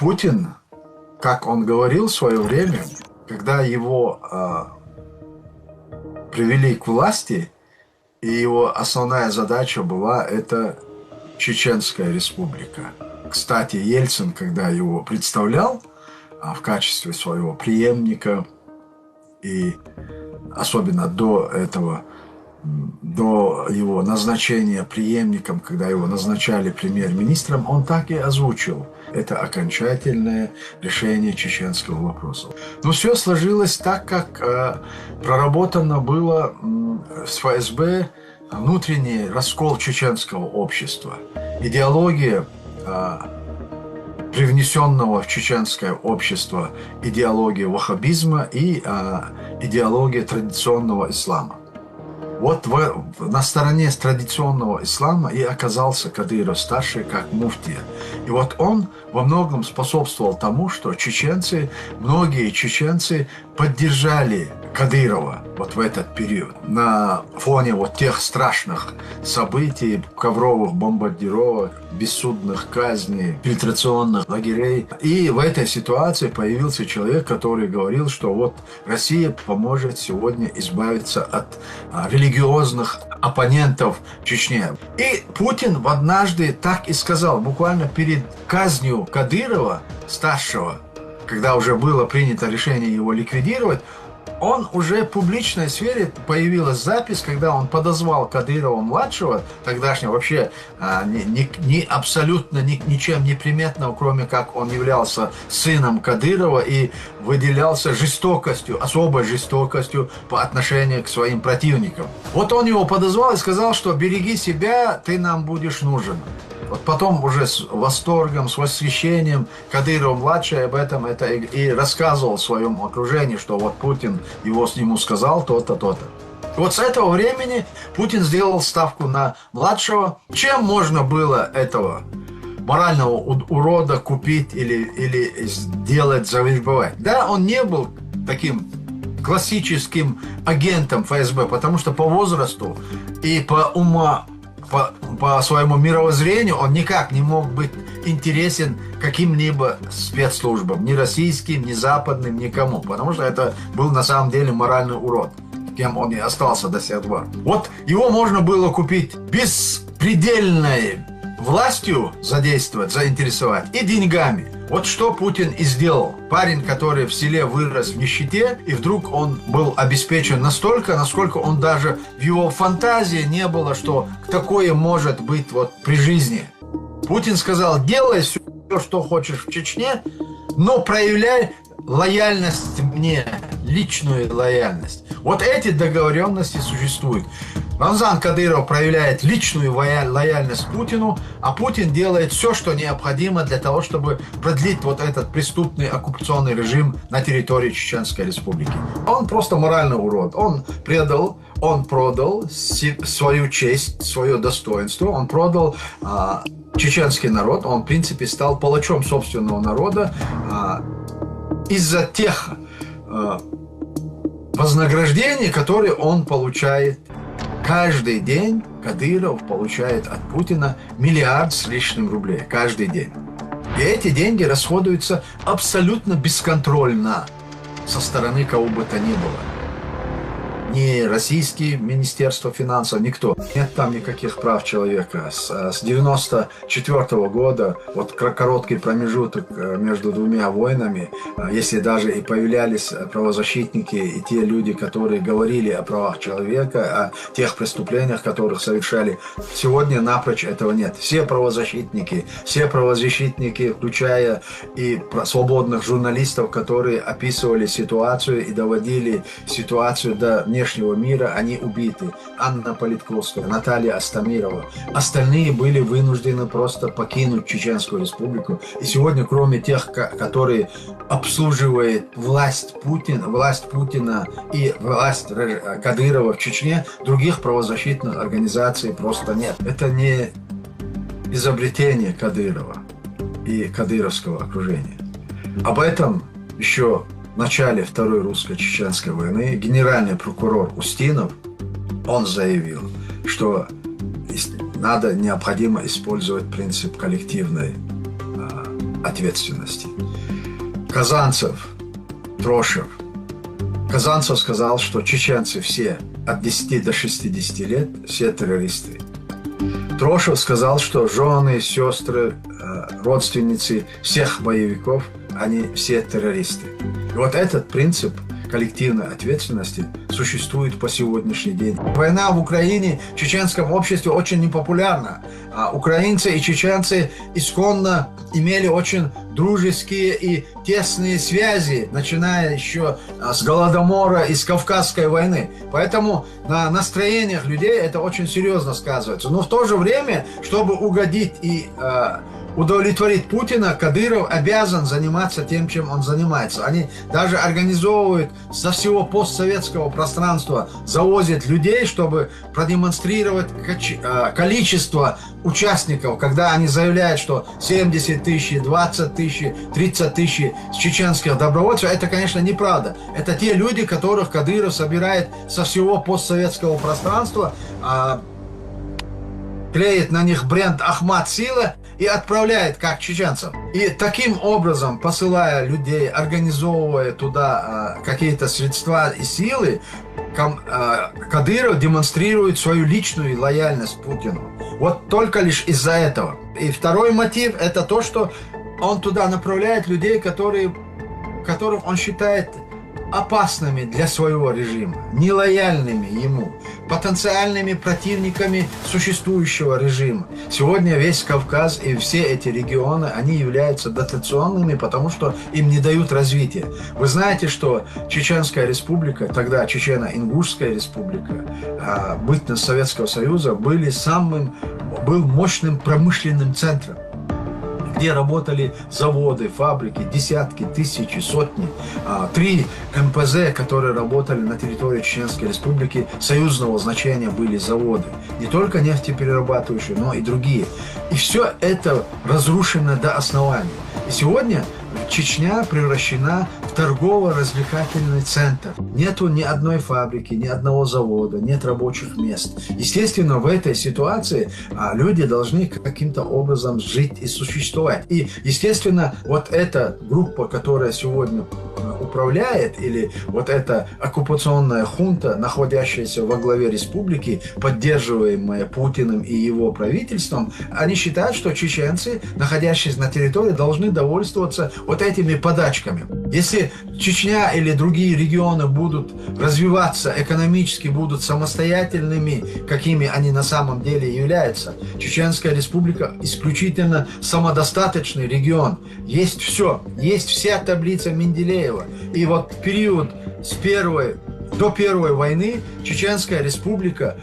Путин, как он говорил в свое время, когда его привели к власти, и его основная задача была это Чеченская республика. Кстати, Ельцин, когда его представлял в качестве своего преемника, и особенно до этого, до его назначения преемником, когда его назначали премьер-министром, он так и озвучил: это окончательное решение чеченского вопроса. Но все сложилось так, как проработано было с ФСБ внутренний раскол чеченского общества. Идеология привнесенного в чеченское общество идеология ваххабизма и идеология традиционного ислама. Вот на стороне традиционного ислама и оказался Кадыров-старший как муфтия. И вот он во многом способствовал тому, что многие чеченцы поддержали Кадырова вот в этот период. На фоне вот тех страшных событий, ковровых бомбардировок, бессудных казней, фильтрационных лагерей. И в этой ситуации появился человек, который говорил, что вот Россия поможет сегодня избавиться от религиозных оппонентов в Чечне. И Путин однажды так и сказал, буквально перед казнью Кадырова, старшего, когда уже было принято решение его ликвидировать, он уже в публичной сфере появилась запись, когда он подозвал Кадырова-младшего, тогдашнего вообще абсолютно ничем не приметного, кроме как он являлся сыном Кадырова и выделялся жестокостью, особой жестокостью по отношению к своим противникам. Вот он его подозвал и сказал, что береги себя, ты нам будешь нужен. Вот потом уже с восторгом, с восхищением Кадыров-младший об этом это и рассказывал в своем окружении, что вот Путин ему сказал то-то, то-то. Вот с этого времени Путин сделал ставку на младшего. Чем можно было этого морального урода купить или сделать, завербовать? Да, он не был таким классическим агентом ФСБ, потому что по возрасту и по своему мировоззрению он никак не мог быть интересен каким-либо спецслужбам, ни российским, ни западным, никому, потому что это был на самом деле моральный урод, кем он и остался до сих пор. Вот его можно было купить беспредельной властью, заинтересовать и деньгами. Вот что Путин и сделал. Парень, который в селе вырос в нищете, и вдруг он был обеспечен настолько, насколько он даже в его фантазии не было, что такое может быть вот при жизни. Путин сказал: делай все, что хочешь в Чечне, но проявляй лояльность мне, личную лояльность. Вот эти договоренности существуют. Рамзан Кадыров проявляет личную лояльность Путину, а Путин делает все, что необходимо для того, чтобы продлить вот этот преступный оккупационный режим на территории Чеченской Республики. Он просто моральный урод. Он продал свою честь, свое достоинство, он продал чеченский народ, он в принципе стал палачом собственного народа из-за тех вознаграждений, которые он получает. Каждый день Кадыров получает от Путина 1 миллиард с лишним рублей. Каждый день. И эти деньги расходуются абсолютно бесконтрольно со стороны кого бы то ни было. Ни российские Министерство финансов, никто. Нет там никаких прав человека. С 94 года, вот короткий промежуток между двумя войнами, если даже и появлялись правозащитники и те люди, которые говорили о правах человека, о тех преступлениях, которых совершали, сегодня напрочь этого нет. Все правозащитники, включая и свободных журналистов, которые описывали ситуацию и доводили ситуацию до внешнего мира, они убиты. Анна Политковская, Наталья Астамирова. Остальные были вынуждены просто покинуть Чеченскую Республику. И сегодня, кроме тех, которые обслуживают власть Путина и власть Кадырова в Чечне, других правозащитных организаций просто нет. Это не изобретение Кадырова и кадыровского окружения. Об этом еще в начале Второй русско-чеченской войны генеральный прокурор Устинов, он заявил, что необходимо использовать принцип коллективной ответственности. Казанцев, Трошев. Казанцев сказал, что чеченцы все от 10 до 60 лет, все террористы. Трошев сказал, что жены, сестры, родственницы всех боевиков, они все террористы. И вот этот принцип коллективной ответственности существует по сегодняшний день. Война в Украине в чеченском обществе очень непопулярна. Украинцы и чеченцы исконно имели очень дружеские и тесные связи, начиная еще с Голодомора и с Кавказской войны. Поэтому на настроениях людей это очень серьезно сказывается. Но в то же время, чтобы угодить и удовлетворить Путина, Кадыров обязан заниматься тем, чем он занимается. Они даже организовывают со всего постсоветского пространства, завозят людей, чтобы продемонстрировать количество участников, когда они заявляют, что 70 тысяч, 20 тысяч, 30 тысяч чеченских добровольцев, это, конечно, неправда. Это те люди, которых Кадыров собирает со всего постсоветского пространства, клеит на них бренд «Ахмат Сила» и отправляет как чеченцев. И таким образом, посылая людей, организовывая туда какие-то средства и силы, Кадыров демонстрирует свою личную лояльность Путину. Вот только лишь из-за этого. И второй мотив – это то, что он туда направляет людей, которых он считает опасными для своего режима, нелояльными ему, потенциальными противниками существующего режима. Сегодня весь Кавказ и все эти регионы, они являются дотационными, потому что им не дают развития. Вы знаете, что Чеченская республика, тогда Чечено-Ингушская республика, бытность Советского Союза, был мощным промышленным центром, где работали заводы, фабрики, десятки, тысячи, сотни. 3 МПЗ, которые работали на территории Чеченской Республики, союзного значения были заводы. Не только нефтеперерабатывающие, но и другие. И все это разрушено до основания. И сегодня Чечня превращена в торгово-развлекательный центр. Нету ни одной фабрики, ни одного завода, нет рабочих мест. Естественно, в этой ситуации люди должны каким-то образом жить и существовать. И, естественно, вот эта группа, которая сегодня управляет, или вот эта оккупационная хунта, находящаяся во главе республики, поддерживаемая Путиным и его правительством, они считают, что чеченцы, находящиеся на территории, должны довольствоваться вот этими подачками. Если Чечня или другие регионы будут развиваться экономически, будут самостоятельными, какими они на самом деле являются, Чеченская республика исключительно самодостаточный регион. Есть все, есть вся таблица Менделеева. И вот в период до Первой войны Чеченская республика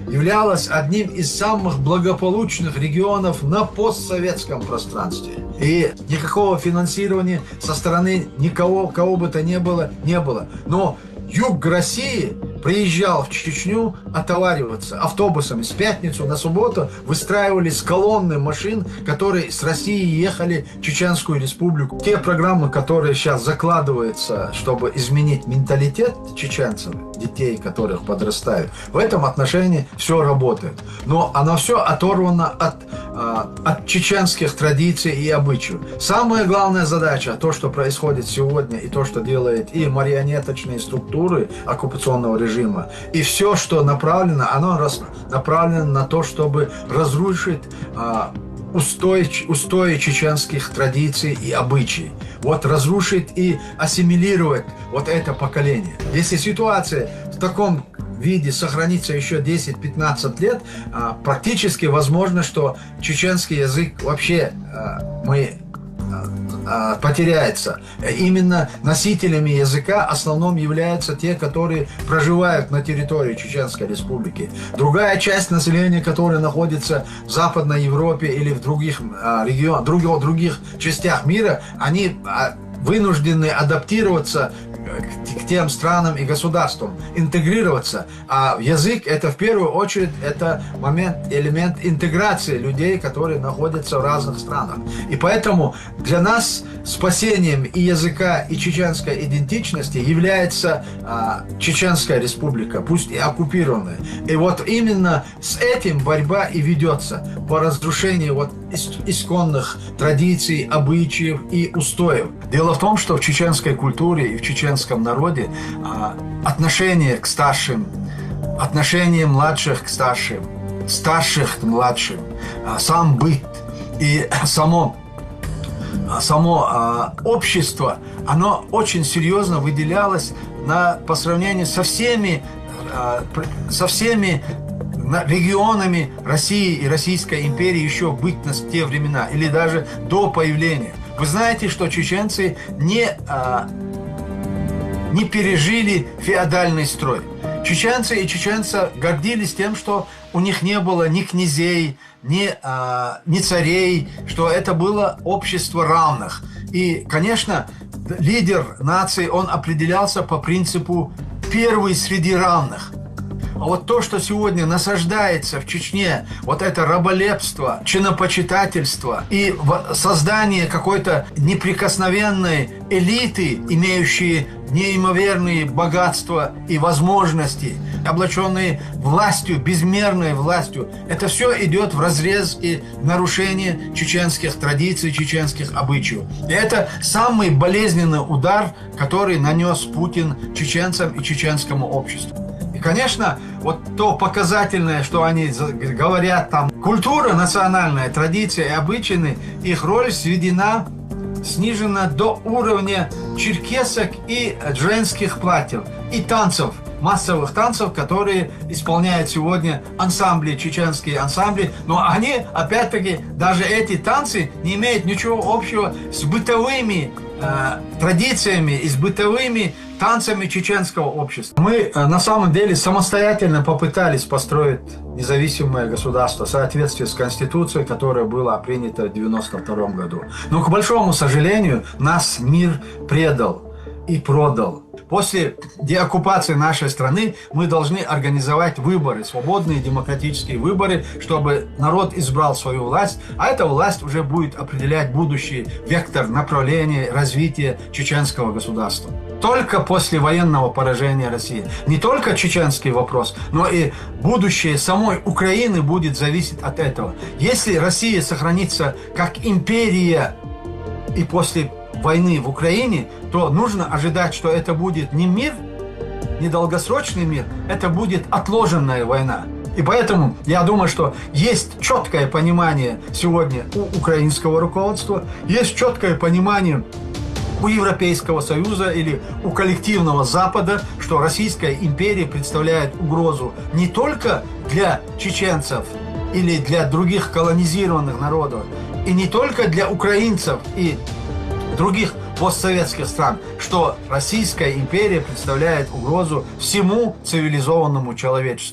являлась одним из самых благополучных регионов на постсоветском пространстве. И никакого финансирования со стороны никого, кого бы то ни было, не было. Но юг России приезжал в Чечню отовариваться автобусами. С пятницу на субботу выстраивались колонны машин, которые с России ехали в Чеченскую республику. Те программы, которые сейчас закладываются, чтобы изменить менталитет чеченцев, детей, которых подрастают, в этом отношении все работает. Но оно все оторвано от чеченских традиций и обычаев. Самая главная задача, то, что происходит сегодня, и то, что делает и марионеточные структуры оккупационного режима, и все, что направлено, оно направлено на то, чтобы разрушить устои чеченских традиций и обычаев. Вот разрушить и ассимилировать вот это поколение. Если ситуация в таком виде сохранится еще 10-15 лет, практически возможно, что чеченский язык вообще потеряется. Именно носителями языка основном являются те, которые проживают на территории Чеченской республики. Другая часть населения, которая находится в Западной Европе или в других регионах, других частях мира, они вынуждены адаптироваться к тем странам и государствам, интегрироваться. А язык — это в первую очередь элемент интеграции людей, которые находятся в разных странах. И поэтому для нас спасением и языка, и чеченской идентичности является Чеченская республика, пусть и оккупированная. И вот именно с этим борьба и ведется по разрушению вот исконных традиций, обычаев и устоев. Дело в том, что в чеченской культуре и в чеченском народе отношение к старшим, отношение младших к старшим, старших к младшим, сам быт и само общество, оно очень серьезно выделялось по сравнению со всеми регионами России и Российской империи еще в бытность в те времена, или даже до появления. Вы знаете, что чеченцы не пережили феодальный строй. Чеченцы и чеченцы гордились тем, что у них не было ни князей, ни царей, что это было общество равных. И, конечно, лидер нации, он определялся по принципу «первый среди равных». А вот то, что сегодня насаждается в Чечне, вот это раболепство, чинопочитательство и создание какой-то неприкосновенной элиты, имеющей неимоверные богатства и возможности, облаченные властью, безмерной властью, это все идет вразрез и нарушение чеченских традиций, чеченских обычаев. И это самый болезненный удар, который нанес Путин чеченцам и чеченскому обществу. Конечно, вот то показательное, что они говорят там, культура национальная, традиции и обычаи, их роль снижена до уровня черкесок и женских платьев, и танцев, массовых танцев, которые исполняют сегодня ансамбли, чеченские ансамбли, но они, опять-таки, даже эти танцы не имеют ничего общего с бытовыми традициями и с бытовыми танцами чеченского общества. Мы на самом деле самостоятельно попытались построить независимое государство в соответствии с Конституцией, которая была принята в 1992 году. Но, к большому сожалению, нас мир предал и продал. После деоккупации нашей страны мы должны организовать выборы, свободные демократические выборы, чтобы народ избрал свою власть, а эта власть уже будет определять будущий вектор направления развития чеченского государства. Только после военного поражения России. Не только чеченский вопрос, но и будущее самой Украины будет зависеть от этого. Если Россия сохранится как империя и после войны в Украине, то нужно ожидать, что это будет не мир, не долгосрочный мир, это будет отложенная война. И поэтому я думаю, что есть четкое понимание сегодня у украинского руководства, есть четкое понимание у Европейского Союза или у коллективного Запада, что Российская империя представляет угрозу не только для чеченцев или для других колонизированных народов, и не только для украинцев и других постсоветских стран, что Российская империя представляет угрозу всему цивилизованному человечеству.